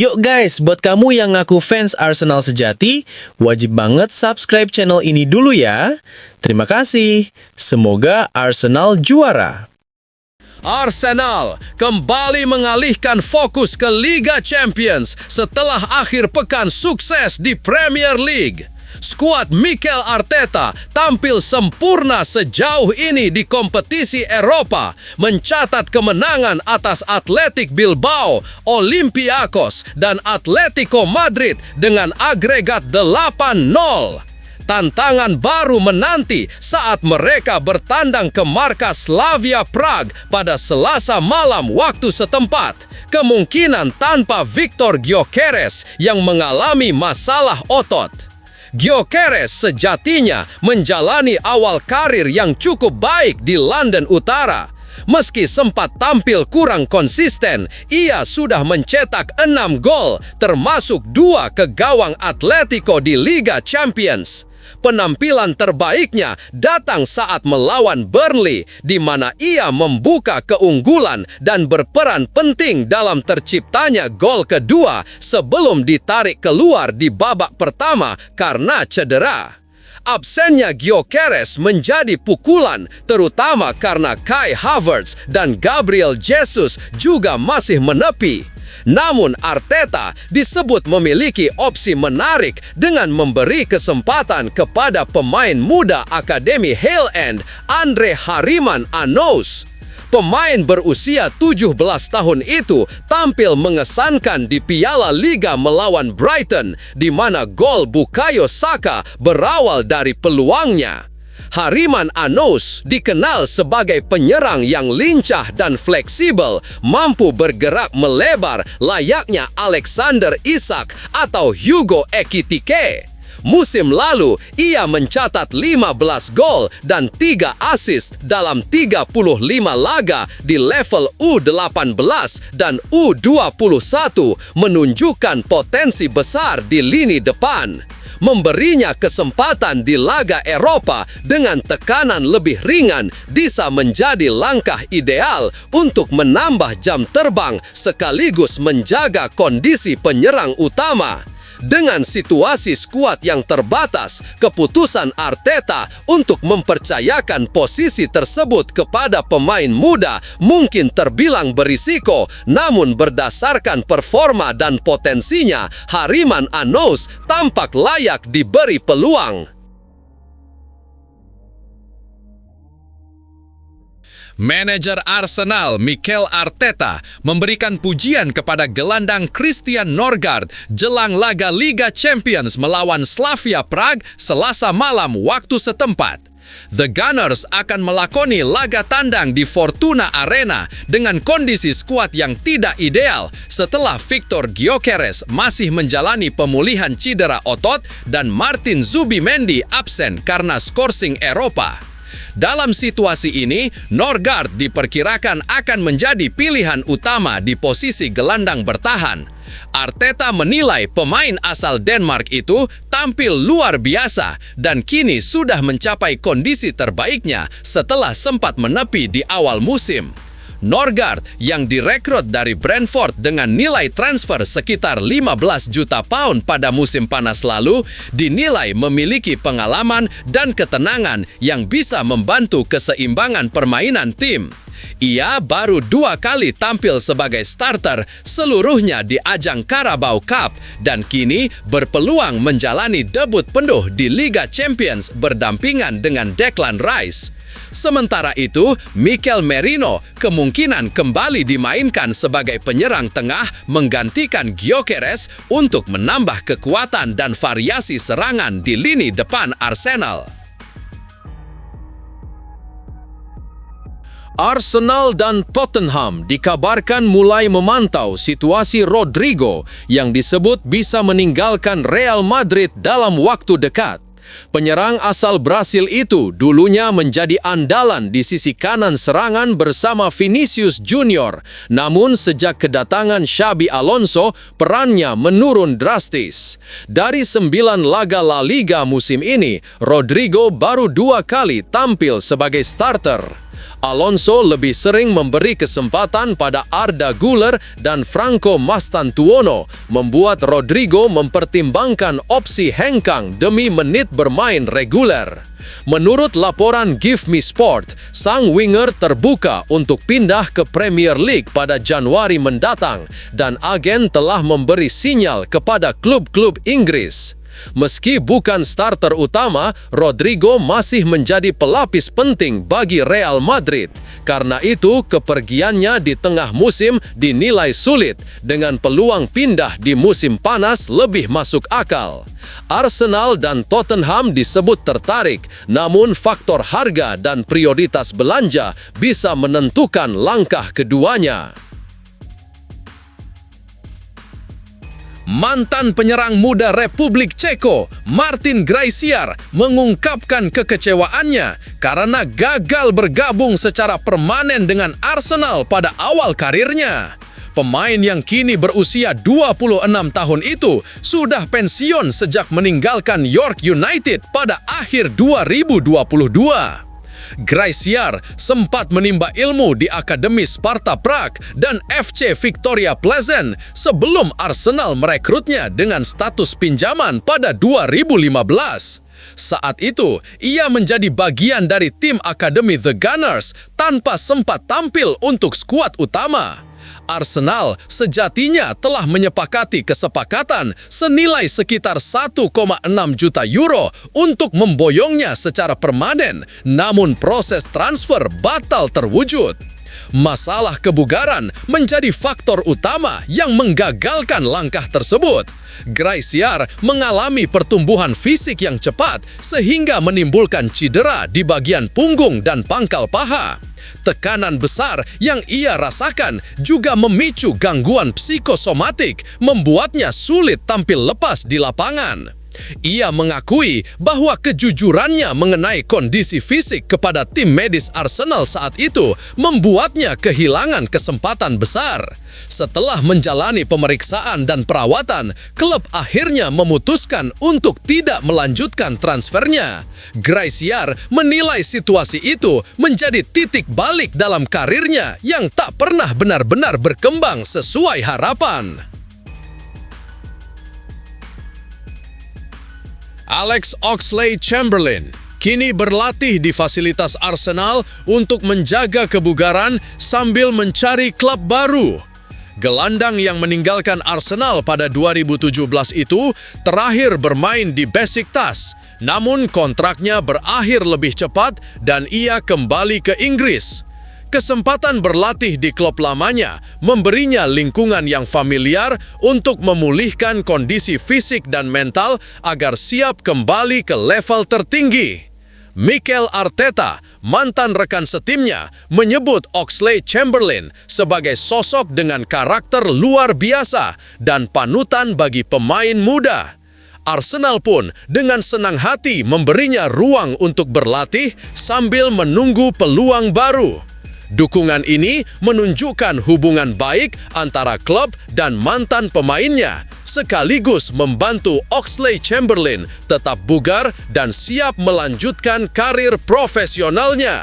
Yuk guys, buat kamu yang ngaku fans Arsenal sejati, wajib banget subscribe channel ini dulu ya. Terima kasih. Semoga Arsenal juara. Arsenal kembali mengalihkan fokus ke Liga Champions setelah akhir pekan sukses di Premier League. Skuad Mikel Arteta tampil sempurna sejauh ini di kompetisi Eropa, mencatat kemenangan atas Athletic Bilbao, Olympiakos, dan Atletico Madrid dengan agregat 8-0. Tantangan baru menanti saat mereka bertandang ke markas Slavia Prague pada Selasa malam waktu setempat. Kemungkinan tanpa Viktor Gyökeres yang mengalami masalah otot. Gyökeres sejatinya menjalani awal karir yang cukup baik di London Utara. Meski sempat tampil kurang konsisten, ia sudah mencetak 6 gol, termasuk 2 ke gawang Atletico di Liga Champions. Penampilan terbaiknya datang saat melawan Burnley, di mana ia membuka keunggulan dan berperan penting dalam terciptanya gol kedua sebelum ditarik keluar di babak pertama karena cedera. Absennya Gyökeres menjadi pukulan, terutama karena Kai Havertz dan Gabriel Jesus juga masih menepi. Namun Arteta disebut memiliki opsi menarik dengan memberi kesempatan kepada pemain muda Akademi Hale End, Andre Hariman Anous. Pemain berusia 17 tahun itu tampil mengesankan di Piala Liga melawan Brighton, di mana gol Bukayo Saka berawal dari peluangnya. Hariman Anous dikenal sebagai penyerang yang lincah dan fleksibel, mampu bergerak melebar layaknya Alexander Isak atau Hugo Ekitike. Musim lalu, ia mencatat 15 gol dan 3 assist dalam 35 laga di level U18 dan U21, menunjukkan potensi besar di lini depan. Memberinya kesempatan di laga Eropa dengan tekanan lebih ringan bisa menjadi langkah ideal untuk menambah jam terbang sekaligus menjaga kondisi penyerang utama. Dengan situasi skuad yang terbatas, keputusan Arteta untuk mempercayakan posisi tersebut kepada pemain muda mungkin terbilang berisiko, namun berdasarkan performa dan potensinya, Hariman Anous tampak layak diberi peluang. Manajer Arsenal Mikel Arteta memberikan pujian kepada gelandang Christian Norgard jelang laga Liga Champions melawan Slavia Prague Selasa malam waktu setempat. The Gunners akan melakoni laga tandang di Fortuna Arena dengan kondisi skuad yang tidak ideal setelah Viktor Gyökeres masih menjalani pemulihan cedera otot dan Martin Zubimendi absen karena skorsing Eropa. Dalam situasi ini, Norgard diperkirakan akan menjadi pilihan utama di posisi gelandang bertahan. Arteta menilai pemain asal Denmark itu tampil luar biasa dan kini sudah mencapai kondisi terbaiknya setelah sempat menepi di awal musim. Norgard yang direkrut dari Brentford dengan nilai transfer sekitar 15 juta pound pada musim panas lalu dinilai memiliki pengalaman dan ketenangan yang bisa membantu keseimbangan permainan tim. Ia baru 2 kali tampil sebagai starter seluruhnya di ajang Carabao Cup dan kini berpeluang menjalani debut penuh di Liga Champions berdampingan dengan Declan Rice. Sementara itu, Mikel Merino kemungkinan kembali dimainkan sebagai penyerang tengah menggantikan Gyökeres untuk menambah kekuatan dan variasi serangan di lini depan Arsenal. Arsenal dan Tottenham dikabarkan mulai memantau situasi Rodrigo yang disebut bisa meninggalkan Real Madrid dalam waktu dekat. Penyerang asal Brasil itu dulunya menjadi andalan di sisi kanan serangan bersama Vinicius Junior. Namun sejak kedatangan Xabi Alonso, perannya menurun drastis. Dari 9 laga La Liga musim ini, Rodrigo baru 2 kali tampil sebagai starter. Alonso lebih sering memberi kesempatan pada Arda Güler dan Franco Mastantuono, membuat Rodrigo mempertimbangkan opsi hengkang demi menit bermain reguler. Menurut laporan Give Me Sport, sang winger terbuka untuk pindah ke Premier League pada Januari mendatang dan agen telah memberi sinyal kepada klub-klub Inggris. Meski bukan starter utama, Rodrigo masih menjadi pelapis penting bagi Real Madrid. Karena itu, kepergiannya di tengah musim dinilai sulit, dengan peluang pindah di musim panas lebih masuk akal. Arsenal dan Tottenham disebut tertarik, namun faktor harga dan prioritas belanja bisa menentukan langkah keduanya. Mantan penyerang muda Republik Ceko, Martin Graiciar, mengungkapkan kekecewaannya karena gagal bergabung secara permanen dengan Arsenal pada awal karirnya. Pemain yang kini berusia 26 tahun itu sudah pensiun sejak meninggalkan York United pada akhir 2022. Graiciar sempat menimba ilmu di Akademi Sparta Prague dan FC Victoria Pleasant sebelum Arsenal merekrutnya dengan status pinjaman pada 2015. Saat itu, ia menjadi bagian dari tim Akademi The Gunners tanpa sempat tampil untuk skuad utama. Arsenal sejatinya telah menyepakati kesepakatan senilai sekitar 1,6 juta euro untuk memboyongnya secara permanen, namun proses transfer batal terwujud. Masalah kebugaran menjadi faktor utama yang menggagalkan langkah tersebut. Graiciar mengalami pertumbuhan fisik yang cepat sehingga menimbulkan cedera di bagian punggung dan pangkal paha. Tekanan besar yang ia rasakan juga memicu gangguan psikosomatik, membuatnya sulit tampil lepas di lapangan. Ia mengakui bahwa kejujurannya mengenai kondisi fisik kepada tim medis Arsenal saat itu membuatnya kehilangan kesempatan besar. Setelah menjalani pemeriksaan dan perawatan, klub akhirnya memutuskan untuk tidak melanjutkan transfernya. Graiciar menilai situasi itu menjadi titik balik dalam karirnya yang tak pernah benar-benar berkembang sesuai harapan. Alex Oxlade-Chamberlain kini berlatih di fasilitas Arsenal untuk menjaga kebugaran sambil mencari klub baru. Gelandang yang meninggalkan Arsenal pada 2017 itu terakhir bermain di Besiktas, namun kontraknya berakhir lebih cepat dan ia kembali ke Inggris. Kesempatan berlatih di klub lamanya memberinya lingkungan yang familiar untuk memulihkan kondisi fisik dan mental agar siap kembali ke level tertinggi. Mikel Arteta, mantan rekan setimnya, menyebut Oxlade-Chamberlain sebagai sosok dengan karakter luar biasa dan panutan bagi pemain muda. Arsenal pun dengan senang hati memberinya ruang untuk berlatih sambil menunggu peluang baru. Dukungan ini menunjukkan hubungan baik antara klub dan mantan pemainnya, sekaligus membantu Oxlade-Chamberlain tetap bugar dan siap melanjutkan karir profesionalnya.